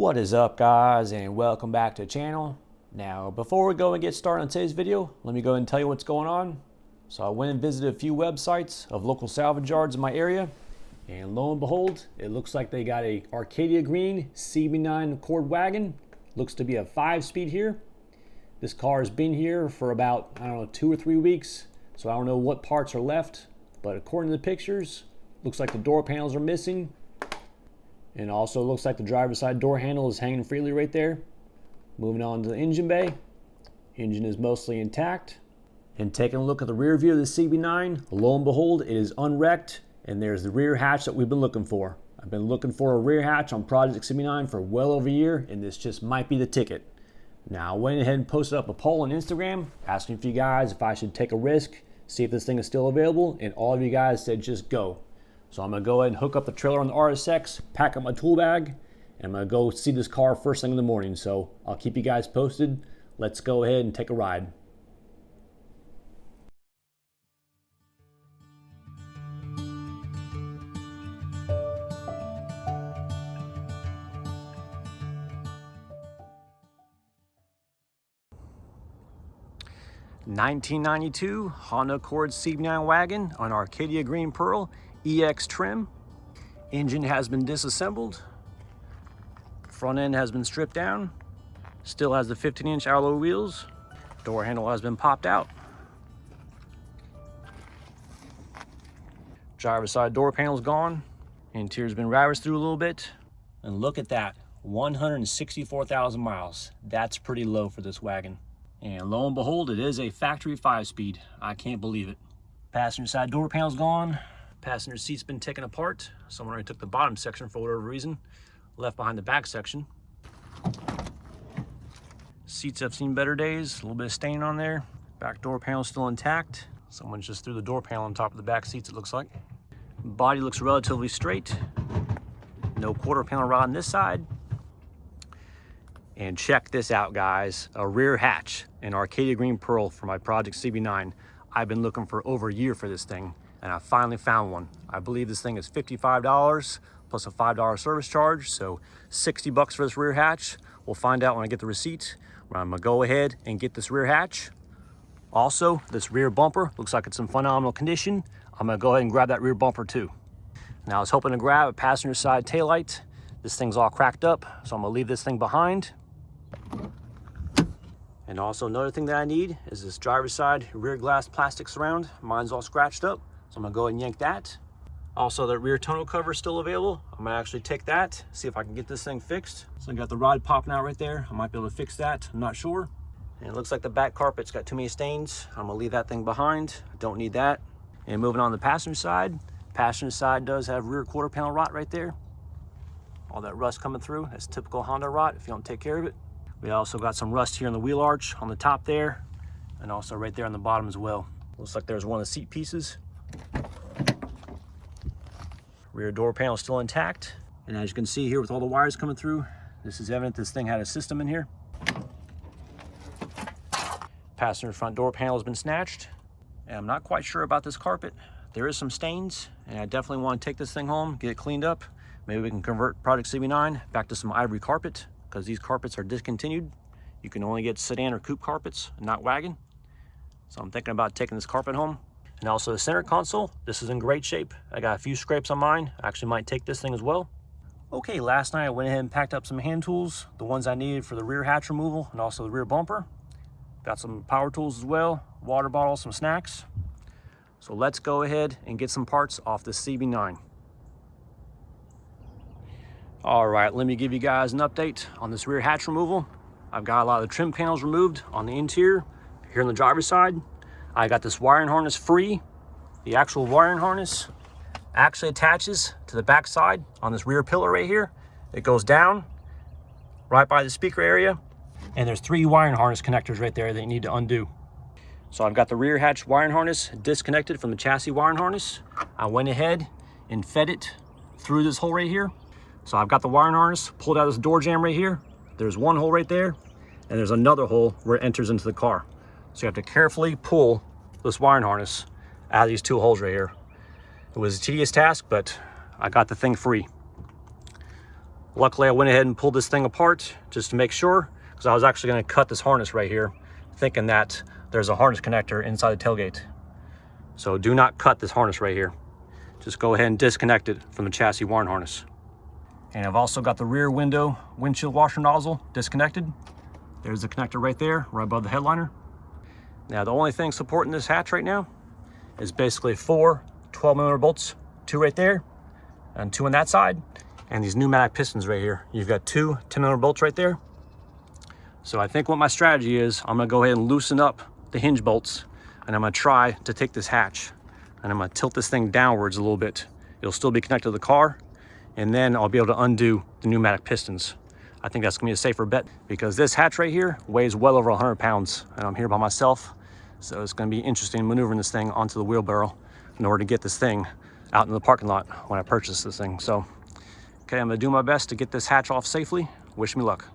What is up, guys, and welcome back to the channel. Now, before we go and get started on today's video, let me go ahead and tell you what's going on. So I went and visited a few websites of local salvage yards in my area, and lo and behold, it looks like they got a Arcadia green CB9 Accord wagon. Looks to be a 5-speed here. This car has been here for about, I don't know, 2 or 3 weeks, so I don't know what parts are left, but according to the pictures, looks like the door panels are missing. And also looks like the driver's side door handle is hanging freely right there. Moving on to the engine bay. Engine is mostly intact. And taking a look at the rear view of the CB9, lo and behold, it is unwrecked, and there's the rear hatch that we've been looking for. I've been looking for a rear hatch on Project CB9 for well over a year, and this just might be the ticket. Now, I went ahead and posted up a poll on Instagram, asking for you guys if I should take a risk, see if this thing is still available, and all of you guys said just go. So I'm gonna go ahead and hook up the trailer on the RSX, pack up my tool bag, and I'm gonna go see this car first thing in the morning. So I'll keep you guys posted. Let's go ahead and take a ride. '92 Honda Accord CB9 wagon on Arcadia Green Pearl EX trim. Engine has been disassembled. Front end has been stripped down. Still has the 15-inch alloy wheels. Door handle has been popped out. Driver's side door panel's gone. Interior's been ravaged through a little bit. And look at that, 164,000 miles. That's pretty low for this wagon. And lo and behold, it is a factory 5-speed. I can't believe it. Passenger side door panel's gone. Passenger seat's been taken apart. Someone already took the bottom section for whatever reason. Left behind the back section. Seats have seen better days. A little bit of stain on there. Back door panel's still intact. Someone just threw the door panel on top of the back seats, it looks like. Body looks relatively straight. No quarter panel rod on this side. And check this out, guys. A rear hatch in Arcadia Green Pearl for my Project CB9. I've been looking for over a year for this thing, and I finally found one. I believe this thing is $55 plus a $5 service charge, so 60 bucks for this rear hatch. We'll find out when I get the receipt. I'm gonna go ahead and get this rear hatch. Also, this rear bumper looks like it's in phenomenal condition. I'm gonna go ahead and grab that rear bumper too. Now, I was hoping to grab a passenger side taillight. This thing's all cracked up, so I'm gonna leave this thing behind. And also another thing that I need is this driver's side rear glass plastic surround. Mine's all scratched up, so I'm gonna go ahead and yank that. Also, the rear tonneau cover is still available. I'm gonna actually take that, see if I can get this thing fixed. So I got the rod popping out right there. I might be able to fix that, I'm not sure. And it looks like the back carpet's got too many stains. I'm gonna leave that thing behind. I don't need that. And moving on to the passenger side does have rear quarter panel rot right there. All that rust coming through, that's typical Honda rot if you don't take care of it. We also got some rust here in the wheel arch on the top there, and also right there on the bottom as well. Looks like there's one of the seat pieces. Rear door panel still intact. And as you can see here with all the wires coming through, this is evident this thing had a system in here. Passenger front door panel has been snatched. And I'm not quite sure about this carpet. There is some stains, and I definitely want to take this thing home, get it cleaned up. Maybe we can convert Project CB9 back to some ivory carpet, because these carpets are discontinued. You can only get sedan or coupe carpets, not wagon. So I'm thinking about taking this carpet home. And also the center console, this is in great shape. I got a few scrapes on mine. I actually might take this thing as well. Okay, last night I went ahead and packed up some hand tools, the ones I needed for the rear hatch removal and also the rear bumper. Got some power tools as well, water bottle, some snacks. So let's go ahead and get some parts off the CB9. All right, let me give you guys an update on this rear hatch removal. I've got a lot of the trim panels removed on the interior. Here on the driver's side, I got this wiring harness free. The actual wiring harness actually attaches to the back side on this rear pillar right here. It goes down right by the speaker area, and there's 3 wiring harness connectors right there that you need to undo. So I've got the rear hatch wiring harness disconnected from the chassis wiring harness. I went ahead and fed it through this hole right here. So I've got the wiring harness pulled out of this door jamb right here. There's one hole right there, and there's another hole where it enters into the car. So you have to carefully pull this wiring harness out of these 2 holes right here. It was a tedious task, but I got the thing free. Luckily, I went ahead and pulled this thing apart just to make sure, because I was actually going to cut this harness right here, thinking that there's a harness connector inside the tailgate. So do not cut this harness right here. Just go ahead and disconnect it from the chassis wiring harness. And I've also got the rear window windshield washer nozzle disconnected. There's the connector right there, right above the headliner. Now, the only thing supporting this hatch right now is basically 4 12mm bolts, 2 right there and 2 on that side, and these pneumatic pistons right here. You've got 2 10mm bolts right there. So I think what my strategy is, I'm gonna go ahead and loosen up the hinge bolts, and I'm gonna try to take this hatch and I'm gonna tilt this thing downwards a little bit. It'll still be connected to the car, and then I'll be able to undo the pneumatic pistons. I think that's gonna be a safer bet, because this hatch right here weighs well over 100 pounds, and I'm here by myself. So it's gonna be interesting maneuvering this thing onto the wheelbarrow in order to get this thing out in the parking lot when I purchase this thing. So, okay, I'm gonna do my best to get this hatch off safely. Wish me luck.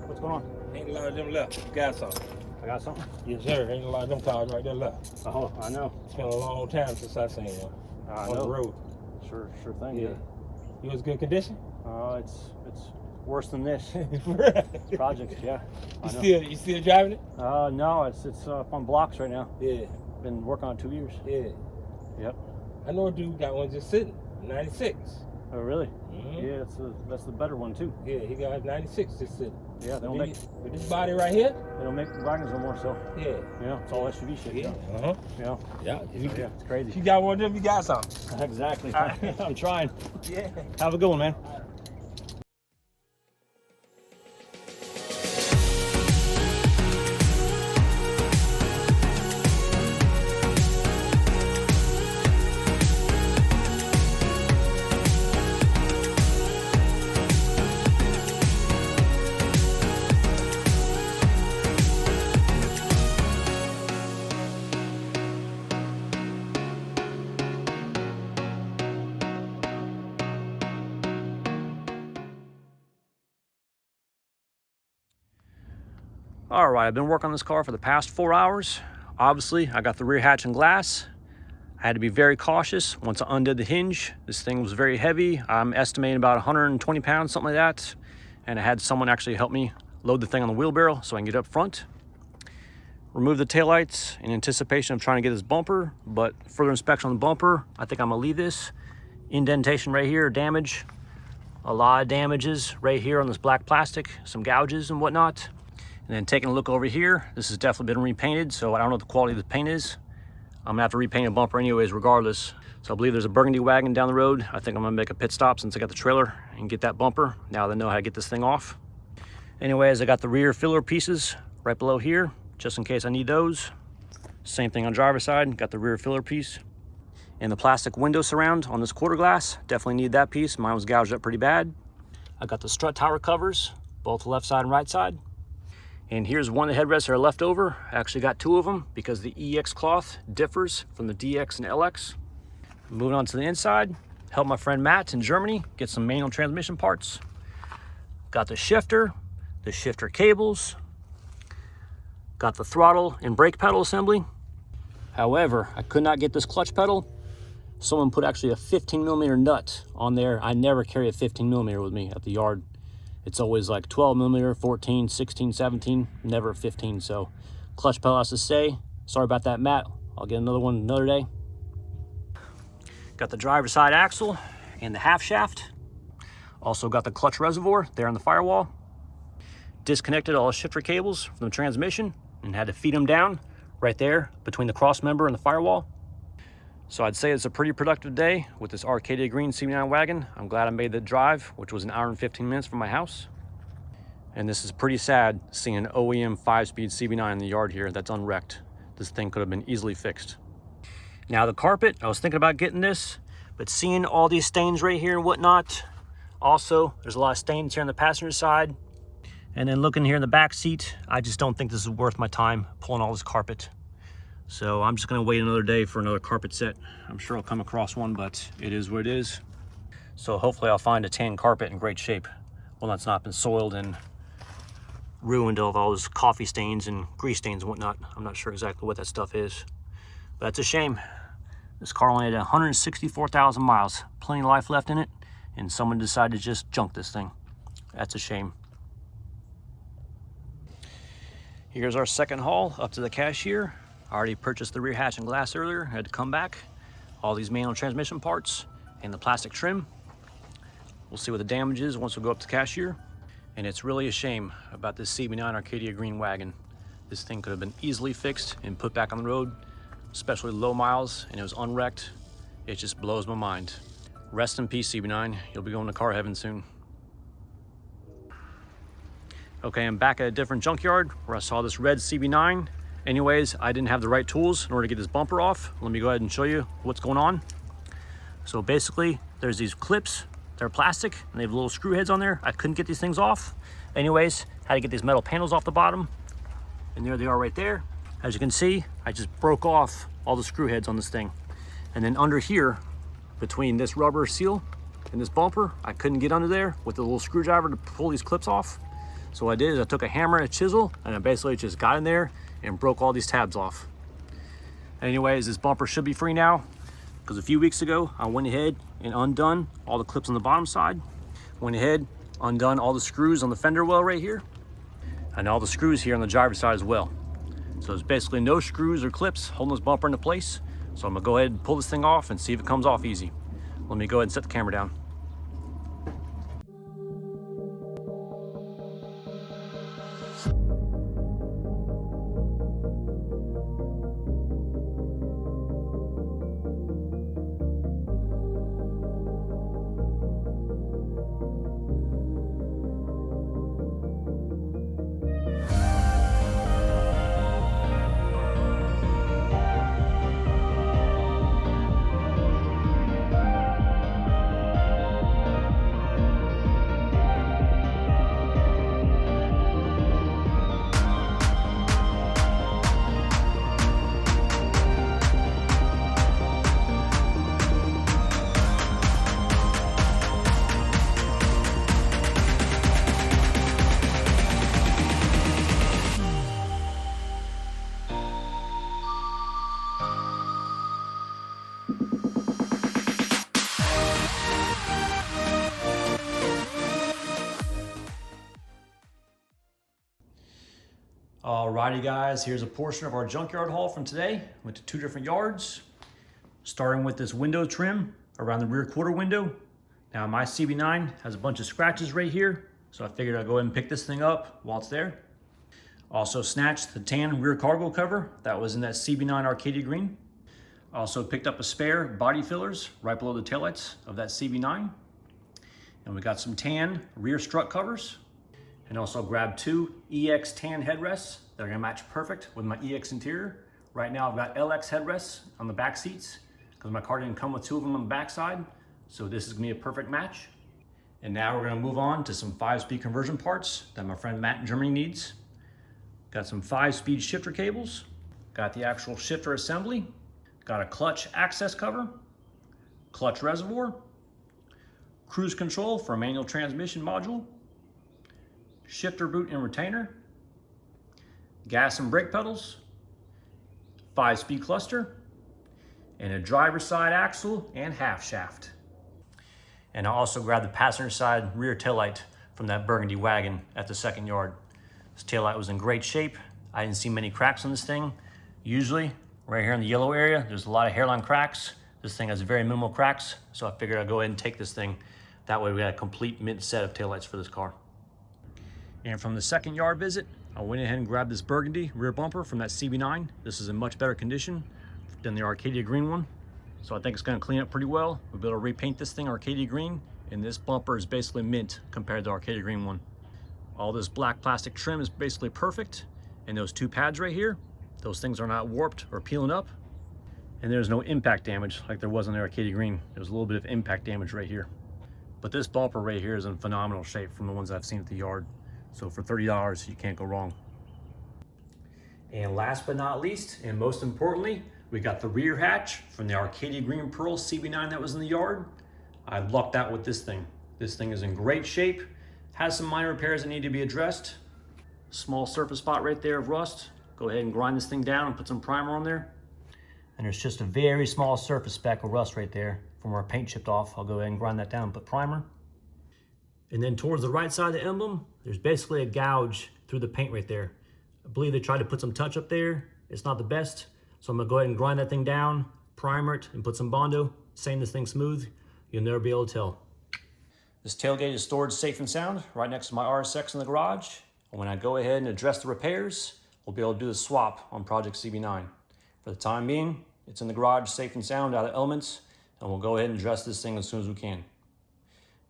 What's going on? Ain't a lot of them left. You got something. I got something? Yes, sir. Ain't a lot of them cars right there left. Oh, I know. It's been a long time since I seen one on the road. Sure thing. Yeah. You was good condition? It's worse than this. Project, yeah. You still driving it? No, it's up on blocks right now. Yeah. Been working on it 2 years. Yeah. Yep. I know a dude got one just sitting, 96. Oh, really? Mm-hmm. Yeah, that's the better one too. Yeah, he got 96 just sitting. Yeah, they don't make with this body right here. They don't make wagons no more, so yeah, you know, it's all SUV shit. Yeah, yeah, yeah. It's crazy. If you got one of them, you got something. Exactly. I'm trying. Yeah. Have a good one, man. All right, I've been working on this car for the past 4 hours. Obviously, I got the rear hatch and glass. I had to be very cautious once I undid the hinge. This thing was very heavy. I'm estimating about 120 pounds, something like that. And I had someone actually help me load the thing on the wheelbarrow so I can get up front. Remove the taillights in anticipation of trying to get this bumper, but further inspection on the bumper, I think I'm gonna leave this. Indentation right here, damage. a lot of damages right here on this black plastic, some gouges and whatnot. And then taking a look over here, this has definitely been repainted, so I don't know what the quality of the paint is. I'm gonna have to repaint a bumper anyways, regardless. So I believe there's a burgundy wagon down the road. I think I'm gonna make a pit stop since I got the trailer and get that bumper. Now that I know how to get this thing off. Anyways, I got the rear filler pieces right below here, just in case I need those. Same thing on driver's side, got the rear filler piece. And the plastic window surround on this quarter glass, definitely need that piece. Mine was gouged up pretty bad. I got the strut tower covers, both left side and right side. And here's one of the headrests that are left over. I actually got two of them because the EX cloth differs from the DX and LX. Moving on to the inside, helped my friend Matt in Germany get some manual transmission parts. Got the shifter cables, got the throttle and brake pedal assembly. However, I could not get this clutch pedal. Someone put actually a 15mm nut on there. I never carry a 15mm with me at the yard. It's always like 12mm, 14, 16, 17, never 15. So clutch pedal has to stay. Sorry about that, Matt. I'll get another one another day. Got the driver's side axle and the half shaft. Also got the clutch reservoir there on the firewall. Disconnected all the shifter cables from the transmission and had to feed them down right there between the cross member and the firewall. So I'd say it's a pretty productive day with this Arcadia green CB9 wagon. I'm glad I made the drive, which was an hour and 15 minutes from my house. And this is pretty sad seeing an OEM 5-speed CB9 in the yard here that's unwrecked. This thing could have been easily fixed. Now the carpet, I was thinking about getting this, but seeing all these stains right here and whatnot. Also, there's a lot of stains here on the passenger side. And then looking here in the back seat, I just don't think this is worth my time pulling all this carpet. So I'm just gonna wait another day for another carpet set. I'm sure I'll come across one, but it is what it is. So hopefully I'll find a tan carpet in great shape. One that's not been soiled and ruined of all those coffee stains and grease stains and whatnot. I'm not sure exactly what that stuff is, but that's a shame. This car only had 164,000 miles, plenty of life left in it, and someone decided to just junk this thing. That's a shame. Here's our second haul up to the cashier. I already purchased the rear hatch and glass earlier. I had to come back. All these manual transmission parts and the plastic trim. We'll see what the damage is once we go up to the cashier. And it's really a shame about this CB9 Arcadia green wagon. This thing could have been easily fixed and put back on the road, especially low miles, and it was unwrecked. It just blows my mind. Rest in peace, CB9. You'll be going to car heaven soon. Okay, I'm back at a different junkyard where I saw this red CB9. Anyways, I didn't have the right tools in order to get this bumper off. Let me go ahead and show you what's going on. So basically, there's these clips. They're plastic, and they have little screw heads on there. I couldn't get these things off. Anyways, had to get these metal panels off the bottom. And there they are right there. As you can see, I just broke off all the screw heads on this thing. And then under here, between this rubber seal and this bumper, I couldn't get under there with the little screwdriver to pull these clips off. So what I did is I took a hammer and a chisel, and I basically just got in there and broke all these tabs off. Anyways, this bumper should be free now, because a few weeks ago, I went ahead and undone all the clips on the bottom side. Went ahead, undone all the screws on the fender well right here, and all the screws here on the driver's side as well. So there's basically no screws or clips holding this bumper into place. So I'm gonna go ahead and pull this thing off and see if it comes off easy. Let me go ahead and set the camera down. Alrighty guys, here's a portion of our junkyard haul from today. Went to 2 different yards, starting with this window trim around the rear quarter window. Now my CB9 has a bunch of scratches right here, so I figured I'd go ahead and pick this thing up while it's there. Also snatched the tan rear cargo cover that was in that CB9 Arcadia green. Also picked up a spare body fillers right below the taillights of that CB9. And we got some tan rear strut covers. And also grabbed 2 EX tan headrests that are gonna match perfect with my EX interior. Right now I've got LX headrests on the back seats because my car didn't come with 2 of them on the back side. So this is gonna be a perfect match. And now we're gonna move on to some 5-speed conversion parts that my friend Matt in Germany needs. Got some 5-speed shifter cables. Got the actual shifter assembly. Got a clutch access cover, clutch reservoir, cruise control for a manual transmission module, shifter boot and retainer, gas and brake pedals, 5-speed cluster, and a driver's side axle and half shaft. And I also grabbed the passenger side rear taillight from that burgundy wagon at the second yard. This taillight was in great shape. I didn't see many cracks on this thing. Usually, right here in the yellow area, there's a lot of hairline cracks. This thing has very minimal cracks, so I figured I'd go ahead and take this thing. That way we got a complete mint set of taillights for this car. And from the second yard visit, I went ahead and grabbed this burgundy rear bumper from that CB9. This is in much better condition than the Arcadia green one. So I think it's gonna clean up pretty well. We'll be able to repaint this thing Arcadia green, and this bumper is basically mint compared to the Arcadia green one. All this black plastic trim is basically perfect. And those 2 pads right here, those things are not warped or peeling up. And there's no impact damage like there was on the Arcadia green. There's a little bit of impact damage right here. But this bumper right here is in phenomenal shape from the ones I've seen at the yard. So for $30, you can't go wrong. And last but not least, and most importantly, we got the rear hatch from the Arcadia Green Pearl CB9 that was in the yard. I lucked out with this thing. This thing is in great shape. Has some minor repairs that need to be addressed. Small surface spot right there of rust. Go ahead and grind this thing down and put some primer on there. And there's just a very small surface speck of rust right there from where paint chipped off. I'll go ahead and grind that down and put primer. And then towards the right side of the emblem, there's basically a gouge through the paint right there. I believe they tried to put some touch up there. It's not the best. So I'm gonna go ahead and grind that thing down, primer it, and put some Bondo, sand this thing smooth. You'll never be able to tell. This tailgate is stored safe and sound right next to my RSX in the garage. And when I go ahead and address the repairs, we'll be able to do the swap on Project CB9. For the time being, it's in the garage safe and sound out of elements, and we'll go ahead and address this thing as soon as we can.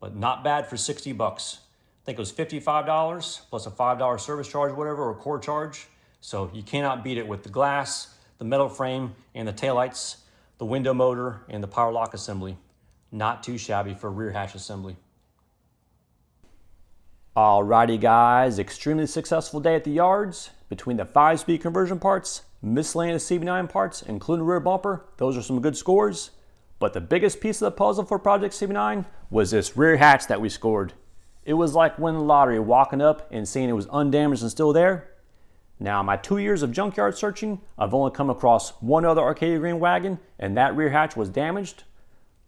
But not bad for 60 bucks. I think it was $55 plus a $5 service charge, whatever, or core charge. So you cannot beat it with the glass, the metal frame, and the taillights, the window motor, and the power lock assembly. Not too shabby for a rear hatch assembly. Alrighty guys, extremely successful day at the yards. Between the 5-speed conversion parts, miscellaneous CB9 parts, including rear bumper, those are some good scores. But the biggest piece of the puzzle for Project CB9 was this rear hatch that we scored. It was like winning the lottery, walking up and seeing it was undamaged and still there. Now, in my 2 years of junkyard searching, I've only come across one other Arcadia green wagon, and that rear hatch was damaged.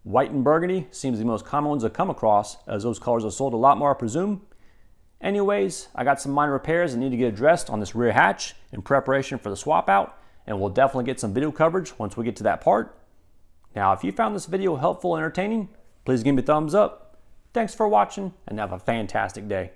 White and burgundy seems the most common ones to come across, as those colors are sold a lot more, I presume. Anyways, I got some minor repairs that need to get addressed on this rear hatch in preparation for the swap out, and we'll definitely get some video coverage once we get to that part. Now, if you found this video helpful and entertaining, please give me a thumbs up. Thanks for watching, and have a fantastic day.